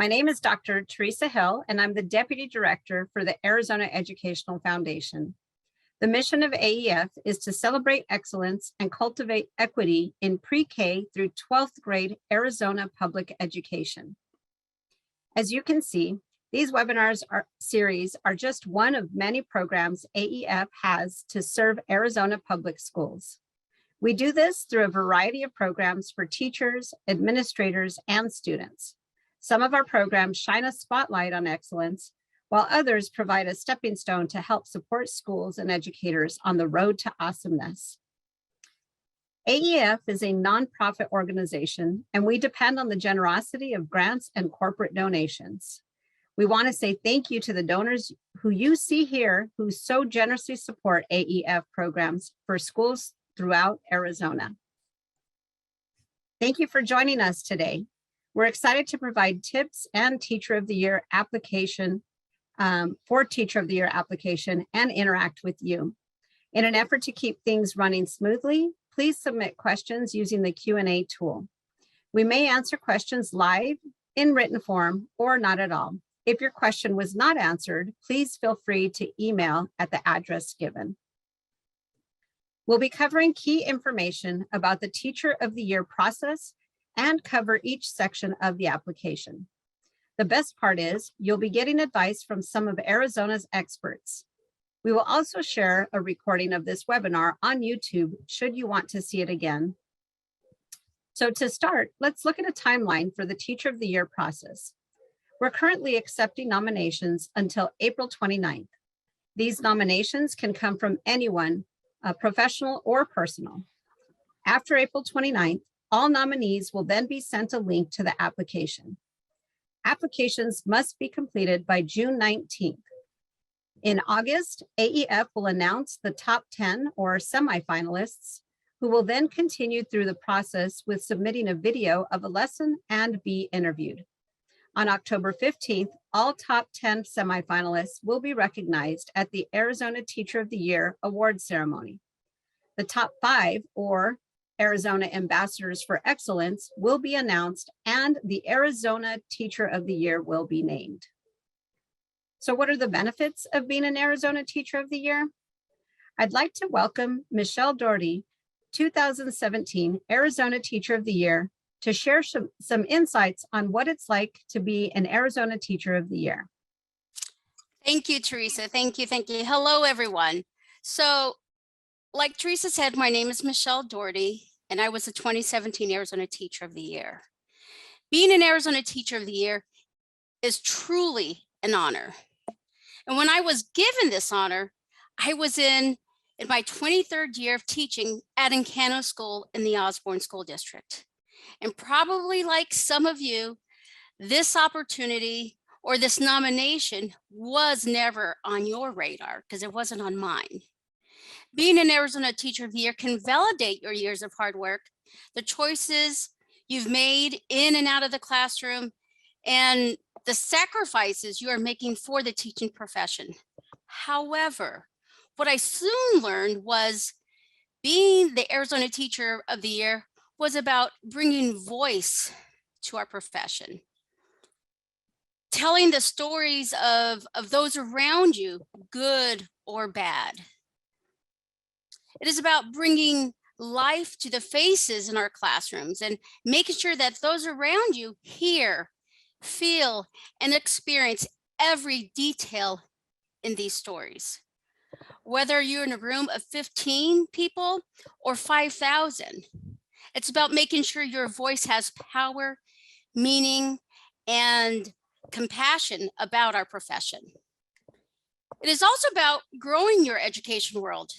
My name is Dr. Teresa Hill, and I'm the Deputy Director for the Arizona Educational Foundation. The mission of AEF is to celebrate excellence and cultivate equity in pre-K through 12th grade Arizona public education. As you can see, these webinars series are just one of many programs AEF has to serve Arizona public schools. We do this through a variety of programs for teachers, administrators, and students. Some of our programs shine a spotlight on excellence, while others provide a stepping stone to help support schools and educators on the road to awesomeness. AEF is a nonprofit organization, and we depend on the generosity of grants and corporate donations. We want to say thank you to the donors who you see here who so generously support AEF programs for schools throughout Arizona. Thank you for joining us today. We're excited to provide tips and Teacher of the Year application for Teacher of the Year application and interact with you. In an effort to keep things running smoothly, please submit questions using the Q&A tool. We may answer questions live in written form or not at all. If your question was not answered, please feel free to email at the address given. We'll be covering key information about the Teacher of the Year process and cover each section of the application. The best part is you'll be getting advice from some of Arizona's experts. We will also share a recording of this webinar on YouTube should you want to see it again. So to start, let's look at a timeline for the Teacher of the Year process. We're currently accepting nominations until April 29th. These nominations can come from anyone, professional or personal. After April 29th, all nominees will then be sent a link to the application. Applications must be completed by June 19th. In August, AEF will announce the top 10 or semifinalists, who will then continue through the process with submitting a video of a lesson and be interviewed. On October 15th, all top 10 semifinalists will be recognized at the Arizona Teacher of the Year award ceremony. The top 5 or Arizona Ambassadors for Excellence will be announced and the Arizona Teacher of the Year will be named. So what are the benefits of being an Arizona Teacher of the Year? I'd like to welcome Michelle Dougherty, 2017 Arizona Teacher of the Year, to share some insights on what it's like to be an Arizona Teacher of the Year. Thank you, Teresa. Thank you. Thank you. Hello, everyone. So like Teresa said, my name is Michelle Dougherty, and I was the 2017 Arizona Teacher of the Year. Being an Arizona Teacher of the Year is truly an honor. And when I was given this honor, I was in my 23rd year of teaching at Encano School in the Osborne School District. And probably like some of you, this opportunity or this nomination was never on your radar because it wasn't on mine. Being an Arizona Teacher of the Year can validate your years of hard work, the choices you've made in and out of the classroom, and the sacrifices you are making for the teaching profession. However, what I soon learned was being the Arizona Teacher of the Year was about bringing voice to our profession, telling the stories of those around you, good or bad. It is about bringing life to the faces in our classrooms and making sure that those around you hear, feel, and experience every detail in these stories. Whether you're in a room of 15 people or 5,000, it's about making sure your voice has power, meaning, and compassion about our profession. It is also about growing your education world.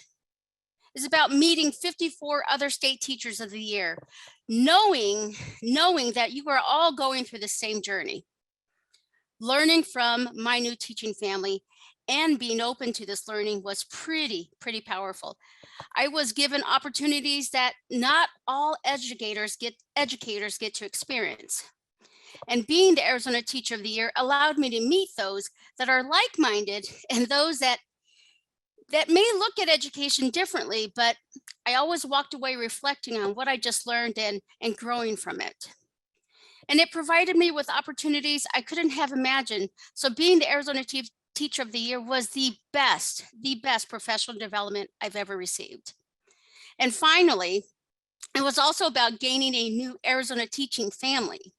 It's about meeting 54 other state teachers of the year, knowing that you are all going through the same journey. Learning from my new teaching family and being open to this learning was pretty powerful. I was given opportunities that not all educators get to experience. And being the Arizona Teacher of the Year allowed me to meet those that are like-minded and those that may look at education differently, but I always walked away reflecting on what I just learned and growing from it. And it provided me with opportunities I couldn't have imagined. So being the Arizona Teacher of the Year was the best professional development I've ever received. And finally, it was also about gaining a new Arizona teaching family.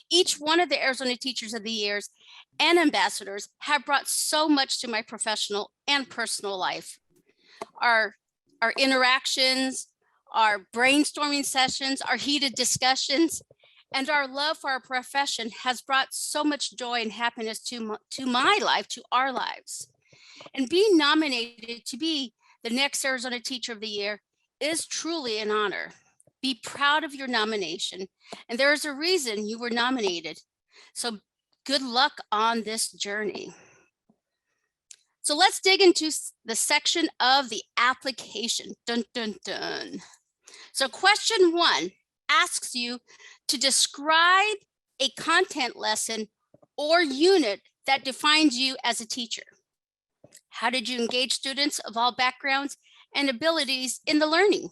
Each one of the Arizona Teachers of the Years and ambassadors have brought so much to my professional and personal life. Our interactions, our brainstorming sessions, our heated discussions, and our love for our profession has brought so much joy and happiness to my life, to our lives. And being nominated to be the next Arizona Teacher of the Year is truly an honor. Be proud of your nomination, and there is a reason you were nominated. So good luck on this journey. So let's dig into the section of the application. Dun, dun, dun. So question 1 asks you to describe a content lesson or unit that defines you as a teacher. How did you engage students of all backgrounds and abilities in the learning?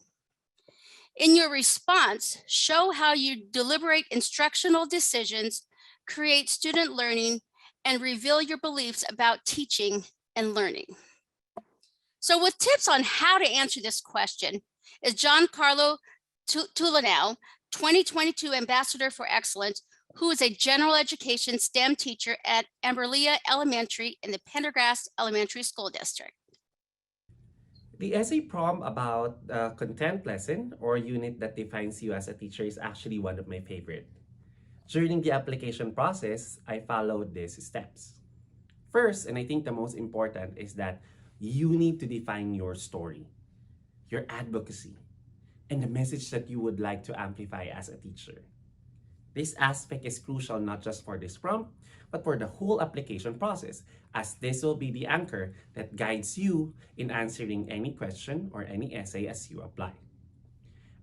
In your response, show how you deliberate instructional decisions, create student learning, and reveal your beliefs about teaching and learning. So with tips on how to answer this question is John Carlo Tulanao, 2022 Ambassador for Excellence, who is a general education STEM teacher at Amberlea Elementary in the Pendergrass Elementary School District. The essay prompt about the content lesson or unit that defines you as a teacher is actually one of my favorite. During the application process, I followed these steps. First, and I think the most important, is that you need to define your story, your advocacy, and the message that you would like to amplify as a teacher. This aspect is crucial not just for this prompt, but for the whole application process, as this will be the anchor that guides you in answering any question or any essay as you apply.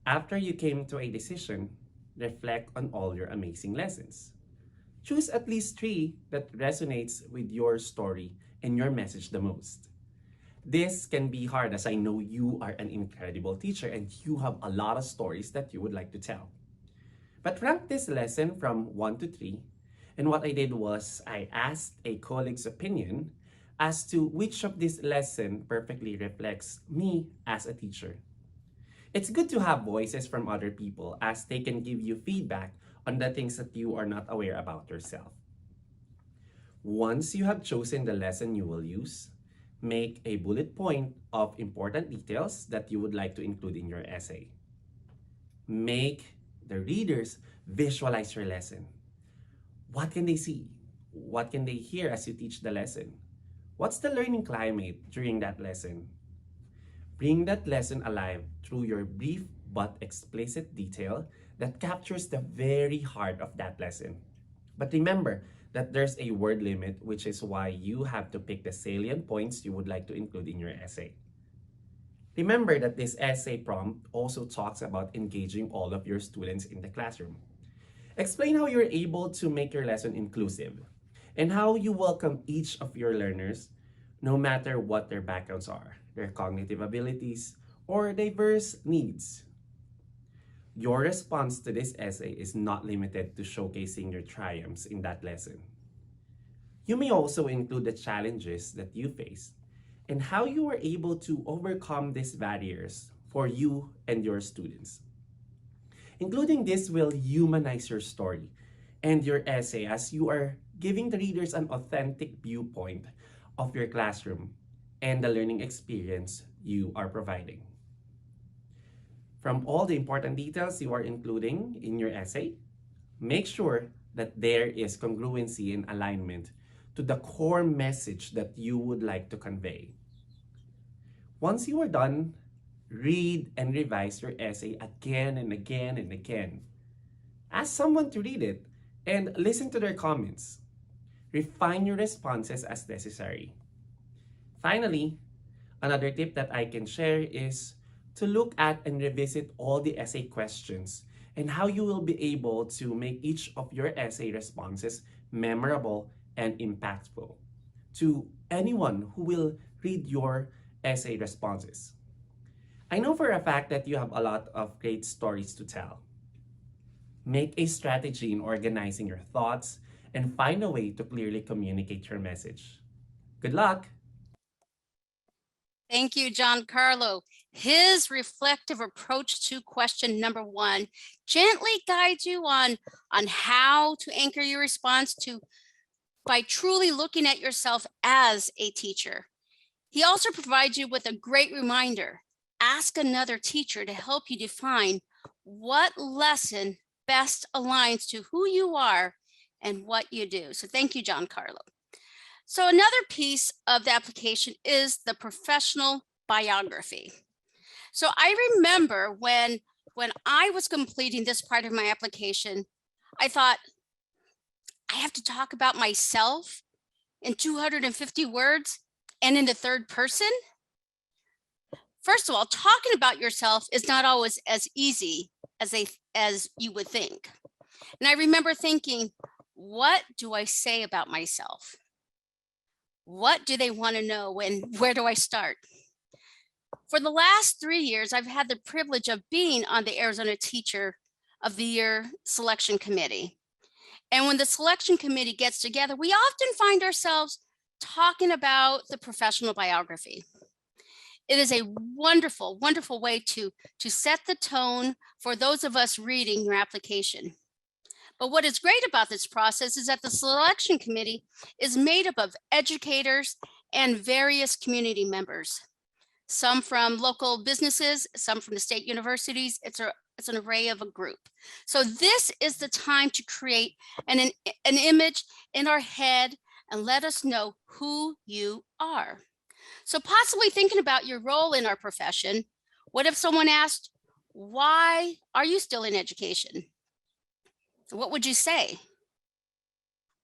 After you came to a decision, reflect on all your amazing lessons. Choose at least 3 that resonates with your story and your message the most. This can be hard, as I know you are an incredible teacher and you have a lot of stories that you would like to tell. But rank this lesson from 1 to 3, and what I did was I asked a colleague's opinion as to which of this lesson perfectly reflects me as a teacher. It's good to have voices from other people, as they can give you feedback on the things that you are not aware about yourself. Once you have chosen the lesson you will use, make a bullet point of important details that you would like to include in your essay. Make the readers visualize your lesson. What can they see? What can they hear as you teach the lesson? What's the learning climate during that lesson? Bring that lesson alive through your brief but explicit detail that captures the very heart of that lesson. But remember that there's a word limit, which is why you have to pick the salient points you would like to include in your essay. Remember that this essay prompt also talks about engaging all of your students in the classroom. Explain how you're able to make your lesson inclusive and how you welcome each of your learners, no matter what their backgrounds are, their cognitive abilities, or diverse needs. Your response to this essay is not limited to showcasing your triumphs in that lesson. You may also include the challenges that you faced and how you were able to overcome these barriers for you and your students. Including this will humanize your story and your essay, as you are giving the readers an authentic viewpoint of your classroom and the learning experience you are providing. From all the important details you are including in your essay, make sure that there is congruency and alignment to the core message that you would like to convey. Once you are done, read and revise your essay again and again and again. Ask someone to read it and listen to their comments. Refine your responses as necessary. Finally, another tip that I can share is to look at and revisit all the essay questions and how you will be able to make each of your essay responses memorable and impactful to anyone who will read your essay responses. I know for a fact that you have a lot of great stories to tell. Make a strategy in organizing your thoughts and find a way to clearly communicate your message. Good luck! Thank you, Giancarlo. His reflective approach to question number 1 gently guides you on how to anchor your response to by truly looking at yourself as a teacher. He also provides you with a great reminder. Ask another teacher to help you define what lesson best aligns to who you are and what you do. So thank you, Giancarlo. So another piece of the application is the professional biography. So I remember when I was completing this part of my application, I thought, I have to talk about myself in 250 words and in the third person? First of all, talking about yourself is not always as easy as you would think. And I remember thinking, what do I say about myself? What do they want to know and where do I start? For the last 3 years, I've had the privilege of being on the Arizona Teacher of the Year selection committee. And when the selection committee gets together, we often find ourselves talking about the professional biography. It is a wonderful, wonderful way to set the tone for those of us reading your application. But what is great about this process is that the selection committee is made up of educators and various community members. Some from local businesses, some from the state universities. It's an array of a group. So this is the time to create an image in our head and let us know who you are. So possibly thinking about your role in our profession, what if someone asked, why are you still in education? What would you say?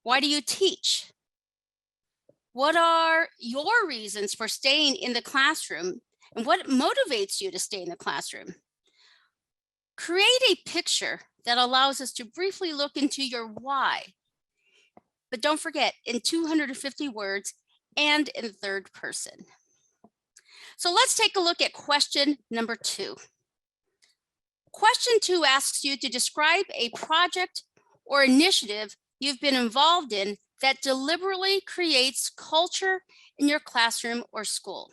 Why do you teach? What are your reasons for staying in the classroom and what motivates you to stay in the classroom? Create a picture that allows us to briefly look into your why. But don't forget, in 250 words and in third person. So let's take a look at question number 2. Question 2 asks you to describe a project or initiative you've been involved in that deliberately creates culture in your classroom or school.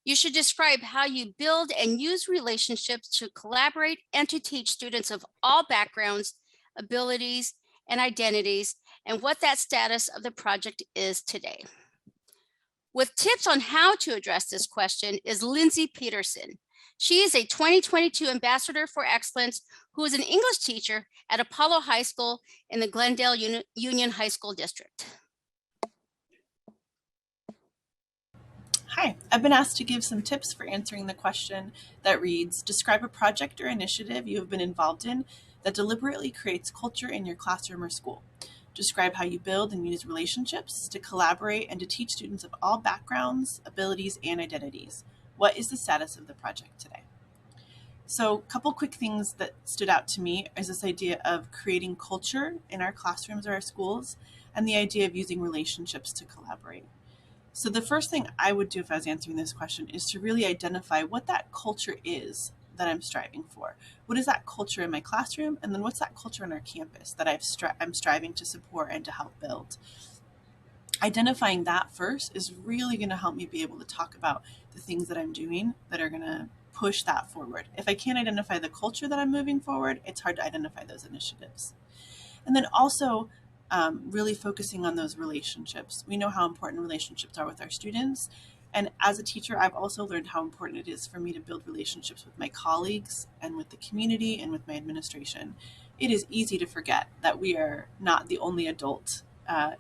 You should describe how you build and use relationships to collaborate and to teach students of all backgrounds, abilities, and identities, and what that status of the project is today. With tips on how to address this question is Lindsay Peterson. She is a 2022 Ambassador for Excellence who is an English teacher at Apollo High School in the Glendale Union High School District. Hi, I've been asked to give some tips for answering the question that reads, describe a project or initiative you have been involved in that deliberately creates culture in your classroom or school. Describe how you build and use relationships to collaborate and to teach students of all backgrounds, abilities, and identities. What is the status of the project today? So a couple quick things that stood out to me is this idea of creating culture in our classrooms or our schools and the idea of using relationships to collaborate. So the first thing I would do if I was answering this question is to really identify what that culture is that I'm striving for. What is that culture in my classroom? And then what's that culture on our campus that I'm striving to support and to help build? Identifying that first is really going to help me be able to talk about the things that I'm doing that are going to push that forward. If I can't identify the culture that I'm moving forward, it's hard to identify those initiatives. And then also really focusing on those relationships. We know how important relationships are with our students. And as a teacher, I've also learned how important it is for me to build relationships with my colleagues and with the community and with my administration. It is easy to forget that we are not the only adult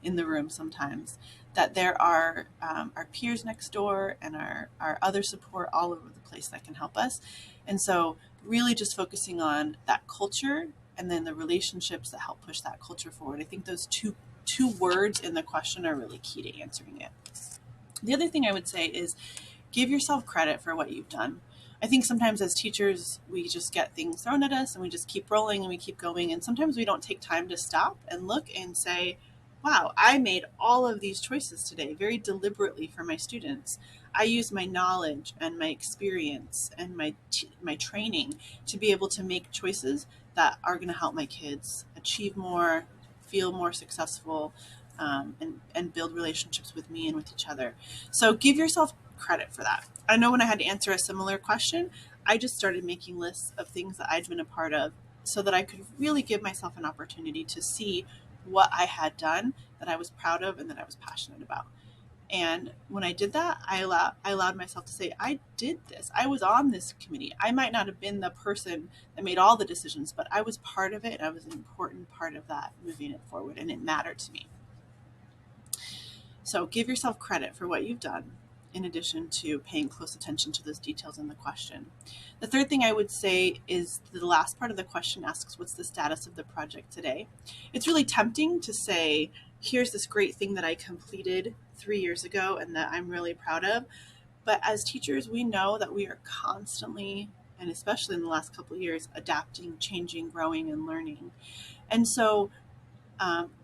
in the room sometimes, that there are our peers next door and our other support all over the place that can help us. And so really just focusing on that culture and then the relationships that help push that culture forward. I think those two words in the question are really key to answering it. The other thing I would say is give yourself credit for what you've done. I think sometimes as teachers, we just get things thrown at us and we just keep rolling and we keep going. And sometimes we don't take time to stop and look and say, wow, I made all of these choices today very deliberately for my students. I use my knowledge and my experience and my training to be able to make choices that are going to help my kids achieve more, feel more successful, and build relationships with me and with each other. So give yourself credit for that. I know when I had to answer a similar question, I just started making lists of things that I'd been a part of so that I could really give myself an opportunity to see what I had done that I was proud of and that I was passionate about. And when I did that, I allowed myself to say, I did this. I was on this committee. I might not have been the person that made all the decisions, but I was part of it. I was an important part of that, moving it forward, and it mattered to me. So give yourself credit for what you've done, in addition to paying close attention to those details in the question. The third thing I would say is the last part of the question asks, what's the status of the project today? It's really tempting to say, here's this great thing that I completed 3 years ago and that I'm really proud of. But as teachers, we know that we are constantly, and especially in the last couple of years, adapting, changing, growing, and learning. And so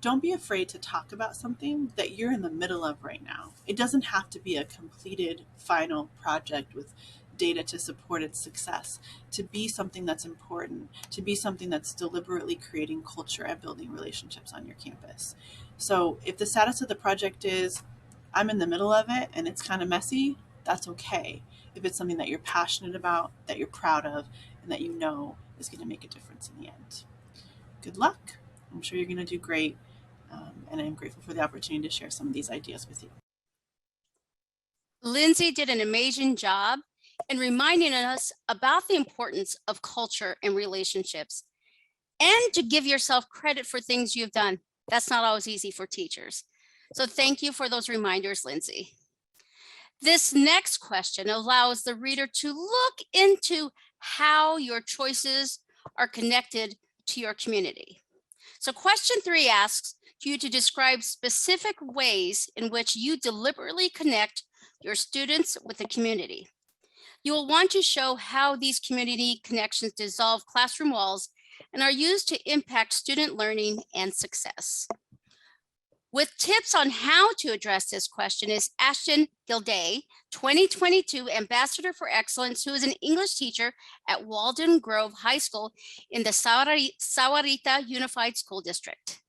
don't be afraid to talk about something that you're in the middle of right now. It doesn't have to be a completed final project with data to support its success, to be something that's important, to be something that's deliberately creating culture and building relationships on your campus. So if the status of the project is, I'm in the middle of it and it's kind of messy, that's okay. If it's something that you're passionate about, that you're proud of, and that you know is going to make a difference in the end. Good luck. I'm sure you're going to do great, and I'm grateful for the opportunity to share some of these ideas with you. Lindsay did an amazing job in reminding us about the importance of culture and relationships, and to give yourself credit for things you've done. That's not always easy for teachers. So thank you for those reminders, Lindsay. This next question allows the reader to look into how your choices are connected to your community. So question 3 asks you to describe specific ways in which you deliberately connect your students with the community. You will want to show how these community connections dissolve classroom walls and are used to impact student learning and success. With tips on how to address this question is Ashton Gilday, 2022 Ambassador for Excellence, who is an English teacher at Walden Grove High School in the Sahuarita Unified School District.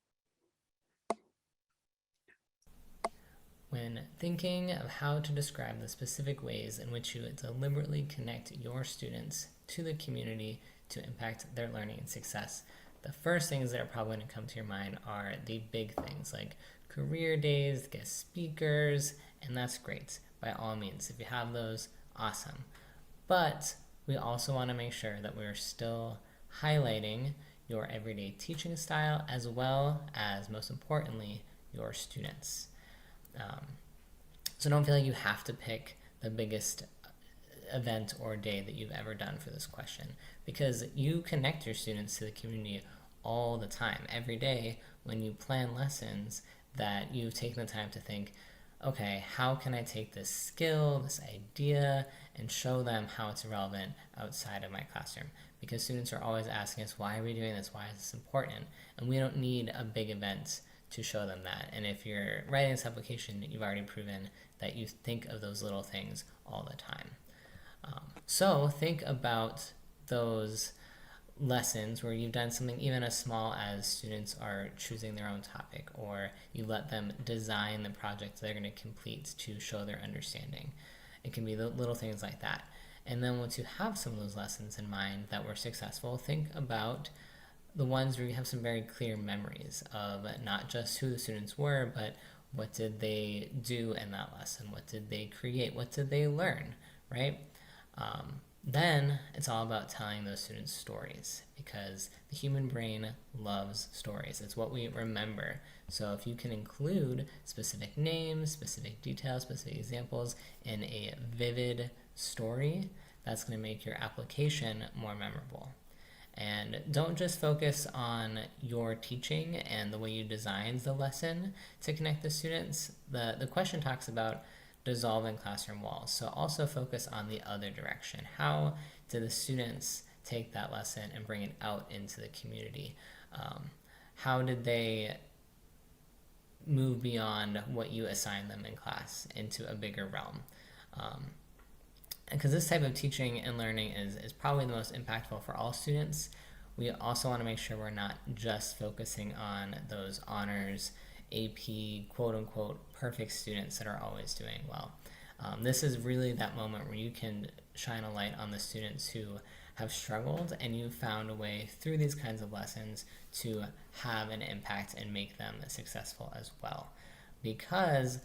When thinking of how to describe the specific ways in which you deliberately connect your students to the community to impact their learning and success, the first things that are probably going to come to your mind are the big things like career days, guest speakers, and that's great. By all means, if you have those, awesome. But we also want to make sure that we're still highlighting your everyday teaching style as well as, most importantly, your students. So don't feel like you have to pick the biggest event or day that you've ever done for this question, because you connect your students to the community all the time. Every day when you plan lessons, that you've taken the time to think, okay, how can I take this skill, this idea, and show them how it's relevant outside of my classroom? Because students are always asking us, why are we doing this? Why is this important? And we don't need a big event to show them that. And if you're writing this application, you've already proven that you think of those little things all the time. So think about those lessons where you've done something even as small as students are choosing their own topic, or you let them design the project they're going to complete to show their understanding. It can be the little things like that. And then once you have some of those lessons in mind that were successful, think about the ones where you have some very clear memories of not just who the students were, but what did they do in that lesson? What did they create? What did they learn, right? Then it's all about telling those students stories, because the human brain loves stories. It's what we remember. So if you can include specific names, specific details, specific examples in a vivid story, that's going to make your application more memorable. And don't just focus on your teaching and the way you designed the lesson to connect the students. The question talks about dissolving classroom walls. So also focus on the other direction. How did the students take that lesson and bring it out into the community? How did they move beyond what you assigned them in class into a bigger realm? Because this type of teaching and learning is probably the most impactful for all students. We also want to make sure we're not just focusing on those honors, AP, quote unquote, perfect students that are always doing well. This is really that moment where you can shine a light on the students who have struggled and you found a way through these kinds of lessons to have an impact and make them successful as well. Because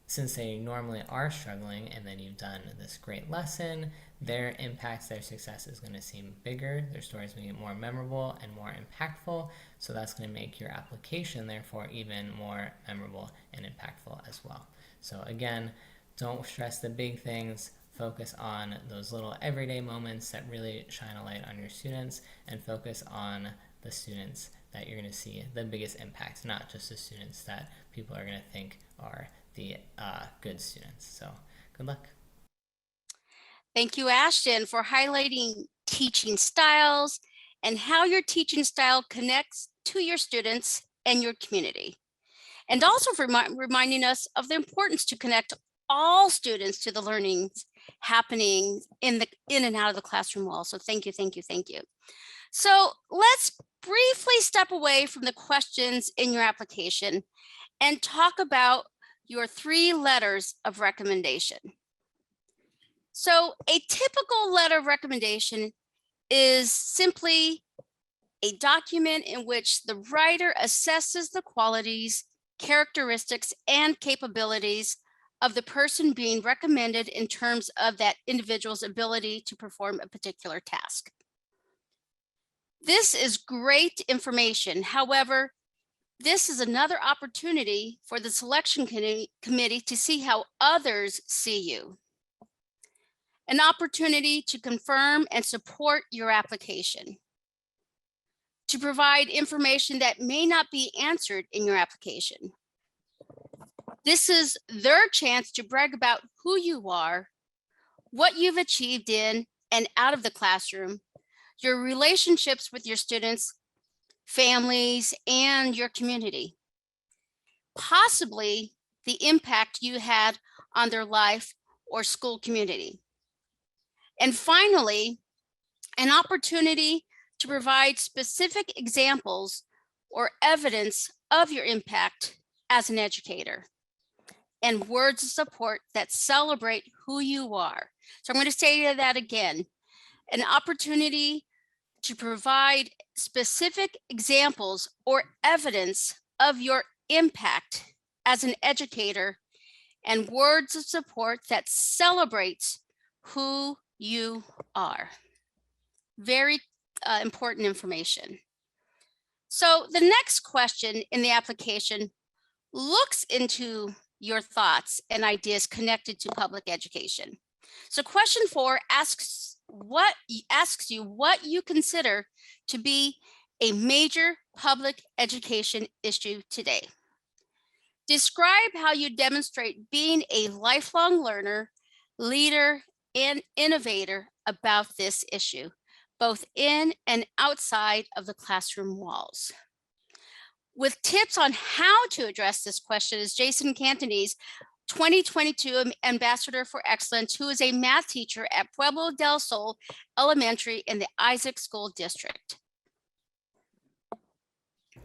since they normally are struggling and then you've done this great lesson, their impact, their success is going to seem bigger, their stories will get more memorable and more impactful, so that's going to make your application therefore even more memorable and impactful as well. So again, don't stress the big things, focus on those little everyday moments that really shine a light on your students, and focus on the students that you're going to see the biggest impact, not just the students that people are going to think are the good students. So good luck. Thank you, Ashton, for highlighting teaching styles and how your teaching style connects to your students and your community. And also for reminding us of the importance to connect all students to the learnings happening in and out of the classroom wall. So thank you, thank you, thank you. So let's briefly step away from the questions in your application and talk about your 3 letters of recommendation. So a typical letter of recommendation is simply a document in which the writer assesses the qualities, characteristics, and capabilities of the person being recommended in terms of that individual's ability to perform a particular task. This is great information. However, this is another opportunity for the selection committee to see how others see you. An opportunity to confirm and support your application. To provide information that may not be answered in your application. This is their chance to brag about who you are, what you've achieved in and out of the classroom, your relationships with your students, families, and your community. Possibly the impact you had on their life or school community. And finally, an opportunity to provide specific examples or evidence of your impact as an educator. And words of support that celebrate who you are. So I'm going to say that again. An opportunity to provide specific examples or evidence of your impact as an educator, and words of support that celebrates who you are. Very important information. So the next question in the application looks into your thoughts and ideas connected to public education. So question 4 asks you what you consider to be a major public education issue today. Describe how you demonstrate being a lifelong learner, leader, and innovator about this issue, both in and outside of the classroom walls. With tips on how to address this question is Jason Cantonese, 2022 Ambassador for Excellence, who is a math teacher at Pueblo del Sol Elementary in the Isaac School District.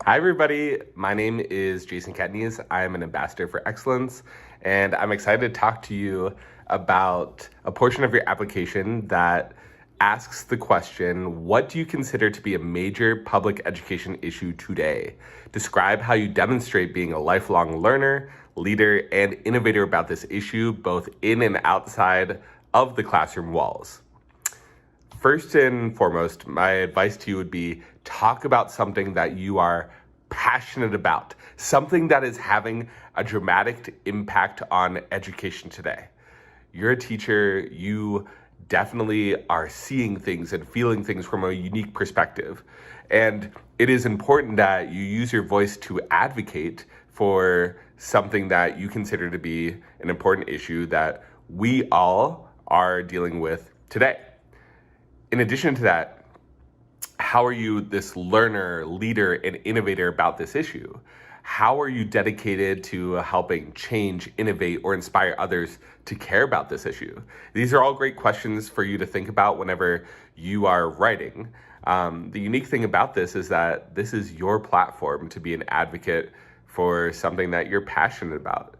Hi, everybody. My name is Jason Cantonese. I am an Ambassador for Excellence, and I'm excited to talk to you about a portion of your application that asks the question, what do you consider to be a major public education issue today? Describe how you demonstrate being a lifelong learner, leader, and innovator about this issue, both in and outside of the classroom walls. First and foremost, my advice to you would be talk about something that you are passionate about, something that is having a dramatic impact on education today. You're a teacher, you definitely are seeing things and feeling things from a unique perspective. And it is important that you use your voice to advocate for something that you consider to be an important issue that we all are dealing with today. In addition to that, how are you this learner, leader, and innovator about this issue? How are you dedicated to helping change, innovate, or inspire others to care about this issue? These are all great questions for you to think about whenever you are writing. The unique thing about this is that this is your platform to be an advocate for something that you're passionate about.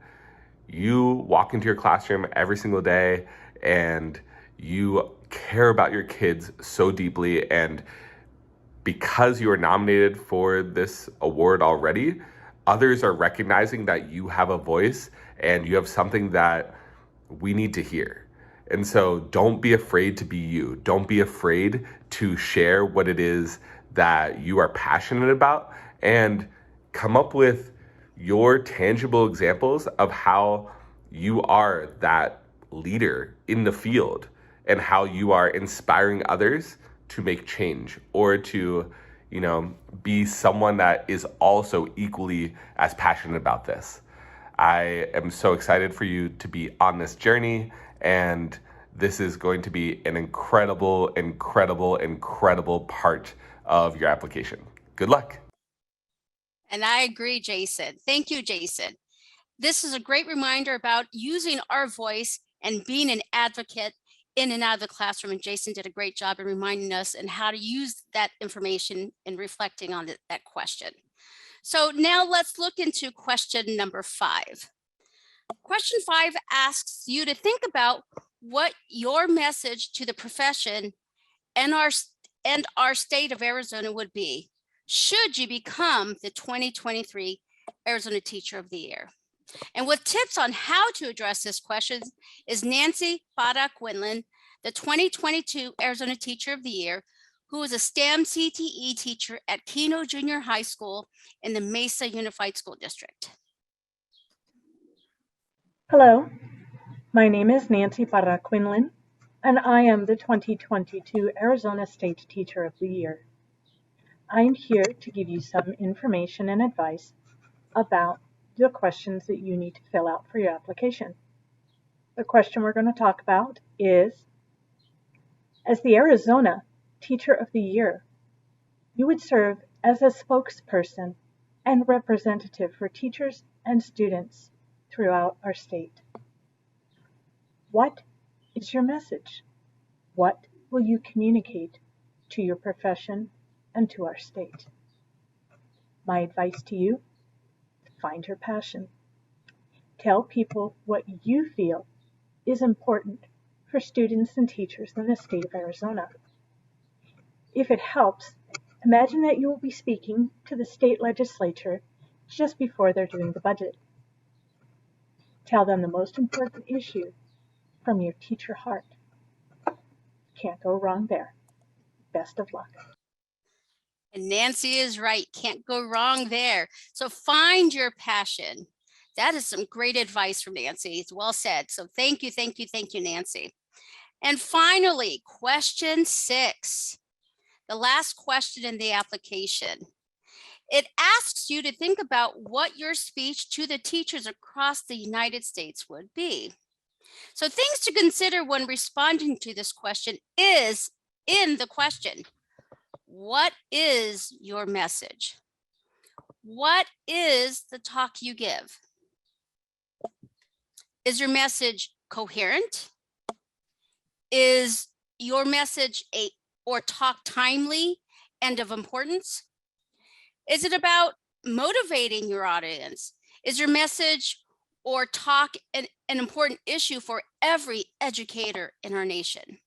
You walk into your classroom every single day and you care about your kids so deeply, and because you are nominated for this award already, others are recognizing that you have a voice and you have something that we need to hear. And so don't be afraid to be you. Don't be afraid to share what it is that you are passionate about, and come up with your tangible examples of how you are that leader in the field and how you are inspiring others to make change, or to, be someone that is also equally as passionate about this. I am so excited for you to be on this journey, and this is going to be an incredible, incredible, incredible part of your application. Good luck. And I agree, Jason. Thank you, Jason. This is a great reminder about using our voice and being an advocate in and out of the classroom. And Jason did a great job in reminding us and how to use that information and reflecting on that question. So now let's look into question number 5. Question 5 asks you to think about what your message to the profession and our state of Arizona would be should you become the 2023 Arizona Teacher of the Year. And with tips on how to address this question is Nancy Farah-Quinlan, the 2022 Arizona Teacher of the Year, who is a STEM CTE teacher at Keno Junior High School in the Mesa Unified School District. Hello, my name is Nancy Farah-Quinlan, and I am the 2022 Arizona State Teacher of the Year. I am here to give you some information and advice about the questions that you need to fill out for your application. The question we're going to talk about is, as the Arizona Teacher of the Year, you would serve as a spokesperson and representative for teachers and students throughout our state. What is your message? What will you communicate to your profession and to our state? My advice to you: find your passion. Tell people what you feel is important for students and teachers in the state of Arizona. If it helps, imagine that you will be speaking to the state legislature just before they're doing the budget. Tell them the most important issue from your teacher heart. Can't go wrong there. Best of luck. And Nancy is right. Can't go wrong there. So find your passion. That is some great advice from Nancy. It's well said. So thank you, Nancy. And finally, question 6, the last question in the application. It asks you to think about what your speech to the teachers across the United States would be. So things to consider when responding to this question is in the question. What is your message? What is the talk you give? Is your message coherent? Is your message or talk timely and of importance? Is it about motivating your audience? Is your message or talk an important issue for every educator in our nation?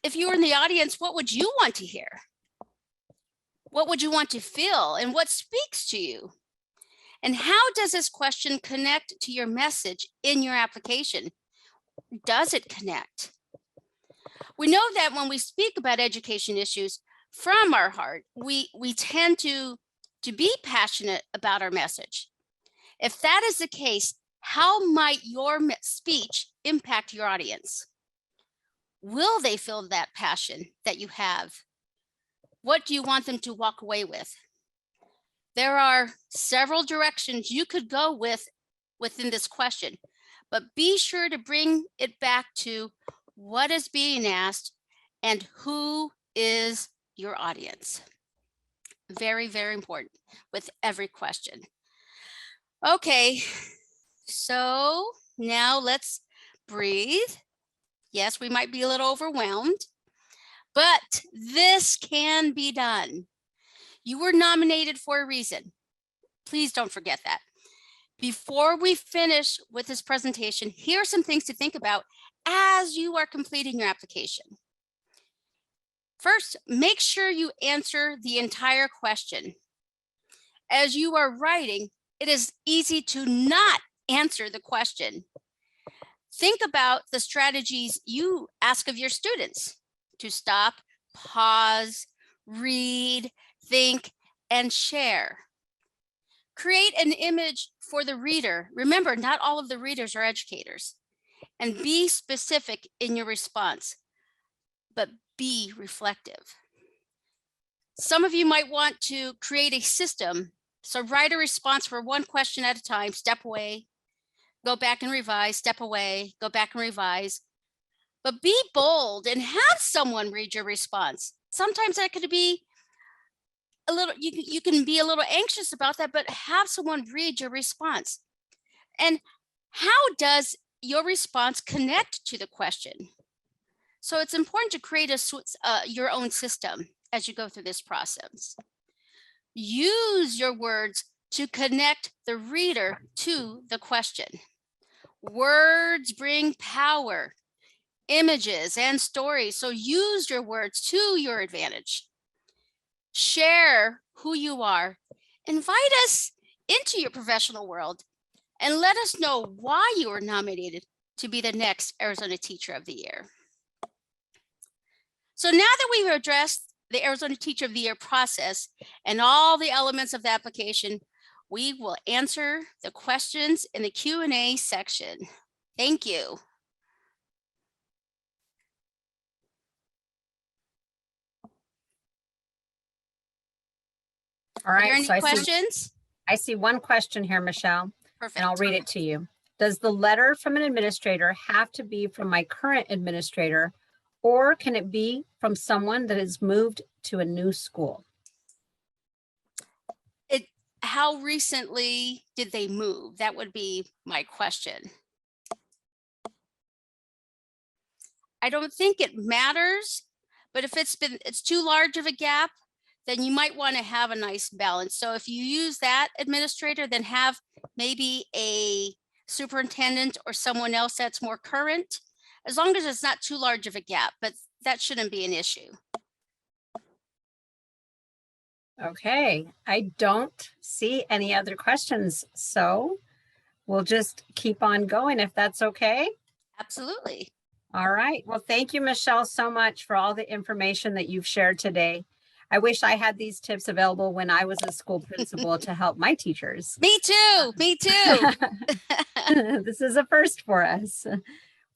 If you were in the audience, what would you want to hear? What would you want to feel, and what speaks to you? And how does this question connect to your message in your application? Does it connect? We know that when we speak about education issues from our heart, we tend to be passionate about our message. If that is the case, how might your speech impact your audience? Will they feel that passion that you have? What do you want them to walk away with? There are several directions you could go within this question, but be sure to bring it back to what is being asked and who is your audience. Very, very important with every question. Okay, so now let's breathe. Yes, we might be a little overwhelmed, but this can be done. You were nominated for a reason. Please don't forget that. Before we finish with this presentation, here are some things to think about as you are completing your application. First, make sure you answer the entire question. As you are writing, it is easy to not answer the question. Think about the strategies you ask of your students to stop, pause, read, think, and share. Create an image for the reader. Remember, not all of the readers are educators. And be specific in your response, but be reflective. Some of you might want to create a system. So write a response for one question at a time, step away, go back and revise, step away, go back and revise. But be bold and have someone read your response. Sometimes that could be a little, you can be a little anxious about that, but have someone read your response. And how does your response connect to the question? So it's important to create your own system as you go through this process. Use your words to connect the reader to the question. Words bring power, images, and stories. So use your words to your advantage. Share who you are. Invite us into your professional world and let us know why you were nominated to be the next Arizona Teacher of the Year. So now that we've addressed the Arizona Teacher of the Year process and all the elements of the application, we will answer the questions in the Q&A section. Thank you. All Are there right, any so questions? I see one question here, Michelle, Perfect. and I'll read it to you. Does the letter from an administrator have to be from my current administrator, or can it be from someone that has moved to a new school? How recently did they move? That would be my question. I don't think it matters, but if it's too large of a gap, then you might want to have a nice balance. So if you use that administrator, then have maybe a superintendent or someone else that's more current, as long as it's not too large of a gap, but that shouldn't be an issue. Okay, I don't see any other questions, so we'll just keep on going if that's okay. Absolutely. All right, well, thank you, Michelle, so much for all the information that you've shared today. I wish I had these tips available when I was a school principal to help my teachers. Me too, me too. This is a first for us.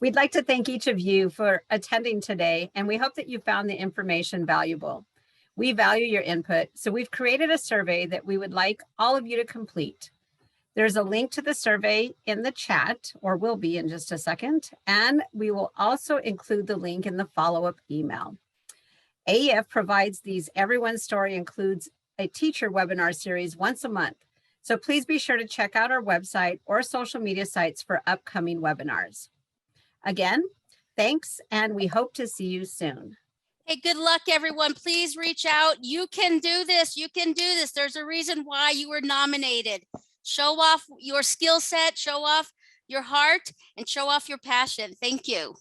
We'd like to thank each of you for attending today, and we hope that you found the information valuable. We value your input, so we've created a survey that we would like all of you to complete. There's a link to the survey in the chat, or will be in just a second, and we will also include the link in the follow-up email. AEF provides these Everyone's Story Includes a Teacher webinar series once a month, so please be sure to check out our website or social media sites for upcoming webinars. Again, thanks, and we hope to see you soon. Hey, good luck, everyone. Please reach out. You can do this. You can do this. There's a reason why you were nominated. Show off your skill set, show off your heart, and show off your passion. Thank you.